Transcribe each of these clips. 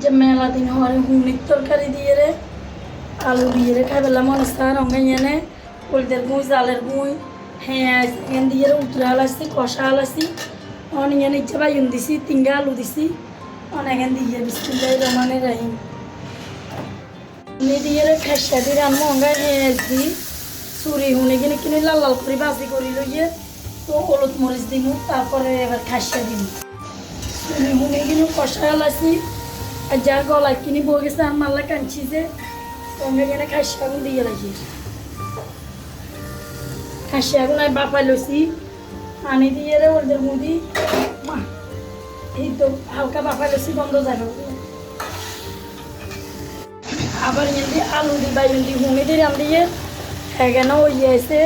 যে মেলা দিন হওয়ার হুনির তরকারি দিয়ে রে আলু দিয়ে রে খাই পেলাম অনেস্তা রঙাইয়ানে কলদের গুঁই জালের গুঁই হ্যাঁ এখান দিয়ে উতরা হালাইছি কষা হালাইছি অনিয়ান ইচ্ছা বাইন দিছি তিনগা আলু দিছি অনেকখান দিয়ে বিসমিল্লাহ রহমানির রহিম হুনি দিয়ে রে খেসা দিয়ে রান্না অঙ্গায় হেঁয়াজ দি চুরি হুনি কিনে লাল লাল করে ভাজি করি লইয়ে তো হলুদ মরিচ দিন তারপরে এবার খাসিয়া দিন হুনি কিনে কষা হালাইছি আর যার গলায় কিনে বয়ে গেছে আর মাল্লা কাঁদছি যে সঙ্গে কিনে খাসি আগুন দিয়ে রাখি খাসি আগুন আর বাপাই লইছি পানি দিয়ে রে ওদের মুদি এই তো হালকা বাপাই লইছি বন্ধ যাবে আবার এমনি আলু দি বা এমনি হুমি দিয়ে রান দিয়ে এখানে ওই এসে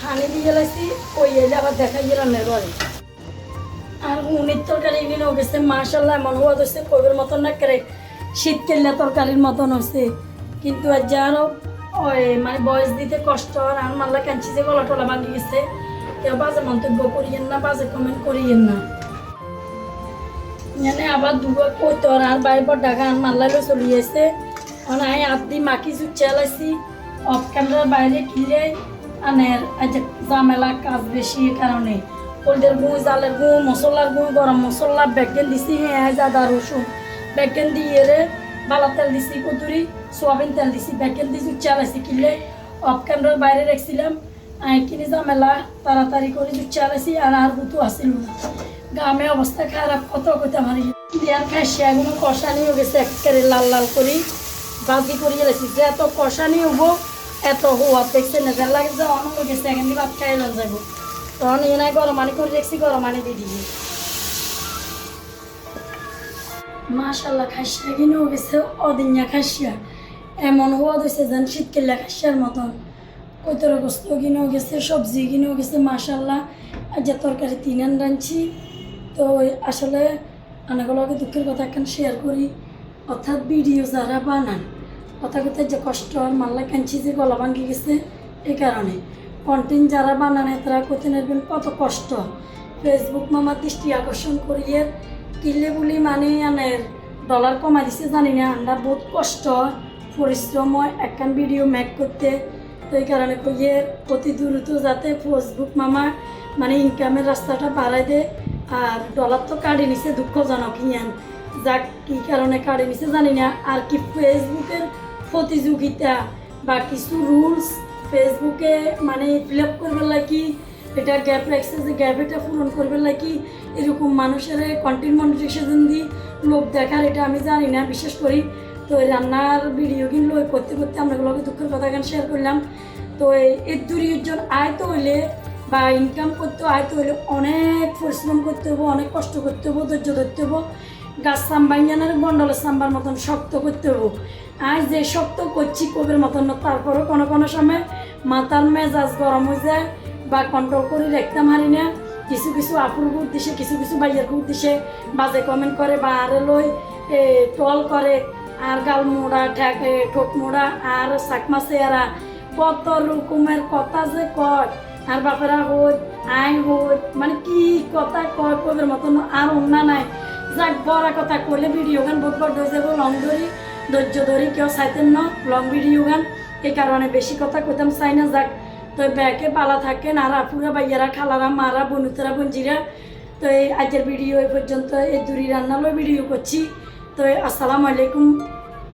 হানি দিয়ে লাইছি ওই এলে আবার দেখাই রান্নার ঘরে আর হুনির তরকারি কিনেও গেছে মাশাল্লাহ এমন হওয়া হচ্ছে কবির মতন না করে শীত কেল্লা তরকারির মতন হয়েছে কিন্তু আর যারও ওই মানে বয়স দিতে কষ্ট আর মাল্লা কাঁদছি যে গলা টলা ভাঙি গেছে কেউ বাজে মন্তব্য করিয়েন না বাজে কমেন্ট করিয়েন না মানে আবার দুগো কইতো আর বাইর পর ঢাকা আর মাল্লাইলো চলিয়েছে মানে আমি আদি মাখি চুচালাইছি অফ ক্যামেরার বাইরে কিরে আনের ঝামেলা কাজ বেশি কারণে কলদের গুঁই জালের গুঁ মশলার গুঁ গরম মশলা বেগেন দিছি হ্যাঁ আদা রসুন বেগেন দিয়ে রে বালা তেল দিছি কতুরি সোয়াবিন তেল দিছি বেগেন দিছি চালাইছি কিনলে অফ ক্যামেরার বাইরে রাখছিলাম কিনে ঝামেলা তাড়াতাড়ি করে চালাইছি আর গুতু আসিল না গ্রামে অবস্থা খারাপ কত কথা মারি দিয়ার খাইছি এগুলো কষানি হয়ে গেছে একেবারে লাল লাল করি ভাজি করিয়ে রাখছি যে এত কষানি হবো এত হওয়া দেখছে না যার লাগে যে অনেক হয়ে গেছে এখানে ভাত খাই লন যাবো তখন এনায় গরম পানি করে দেখছি গরম পানি দিয়ে দিয়ে মাশাল্লাহ খাসিয়া কিনেও গেছে অদিনিয়া খাসিয়া এমন হওয়া দিয়েছে যেন শীতকালে খাসিয়ার মতন কৈতর গোস্ত কিনেও গেছে সবজি কিনেও গেছে মাশাল্লাহ আর যে তরকারি তিনান রাঁধছি তো আসলে অনেকগুলোকে দুঃখের কথা এখন শেয়ার করি অর্থাৎ ভিডিও যারা বানান কথা কথা যে কষ্ট আর মাল্লা কাঁদছি যে গলা ভাঙি গেছে এই কারণে কন্টেন্ট যারা বানান তারা কোথায় নেবেন কত কষ্ট ফেসবুক মামার দৃষ্টি আকর্ষণ করিয়ে কিনলে বলি মানে আনের ডলার কমা দিছে জানি না আমরা বহুত কষ্ট পরিশ্রম হয় একখান ভিডিও মেক করতে তো এই কারণে কইয়ে অতি দ্রুত যাতে ফেসবুক মামা মানে ইনকামের রাস্তাটা বাড়াই দেয় আর ডলার তো কাটে নিছে দুঃখজনক ইয়ান যাক কী কারণে কাটে নিছে জানি না আর কি ফেসবুকের প্রতিযোগিতা বা কিছু রুলস ফেসবুকে মানে ফিল আপ করবে লাগি এটা গ্যাপ রাখছে যে গ্যাপ এটা পূরণ করবে লাগি এরকম মানুষের কন্টেন্ট মনিটাইজেশন দিয়ে লোক দেখার এটা আমি জানি না বিশেষ করি তো রান্নার ভিডিও কিন্তু করতে করতে আমরাগুলোকে দুঃখের কথা গান শেয়ার করলাম তো এই দুজন আয়তো হইলে বা ইনকাম করতে আয়তো হইলে অনেক পরিশ্রম করতে হবো অনেক কষ্ট করতে হবো ধৈর্য ধরতে হবো গাছ সাম্বাইয়ানের বন্ডলের সাম্বার মতন শক্ত করতে হবো আজ যে শক্ত করছি কবের মতন না তারপরেও কোনো কোনো সময় মাথার মেজাজ গরম হয়ে যায় বা কন্ট্রোল করে রাখতে পারি না কিছু কিছু আপুর উদ্দেশ্যে কিছু কিছু বাইয়ের উদ্দেশ্যে বাজে কমেন্ট করে বা আরে লই টল করে আর গাল মোড়া ঠোঁট মোড়া আর চাকমা চেয়ারা কত রকমের কথা যে কয় আর বাপেরা হই আই হই মানে কি কথা কয় কবের মতন আর অন্য নাই যাক বড় কথা করলে ভিডিও গান বহুত বড় হয়ে যাবো লং ধৈর্য ধরি কেউ চাইতেন না লং ভিডিও গান এই কারণে বেশি কথা কইতাম চাই না যাক তো ব্যাকে পালা থাকেন আর আপুরা ভাইয়ারা খালারা মারা বনুতরা বঞ্জিরা তো এই আজকের ভিডিও এই পর্যন্ত এই দূরি রান্নালয় ভিডিও করছি তো আসসালামু আলাইকুম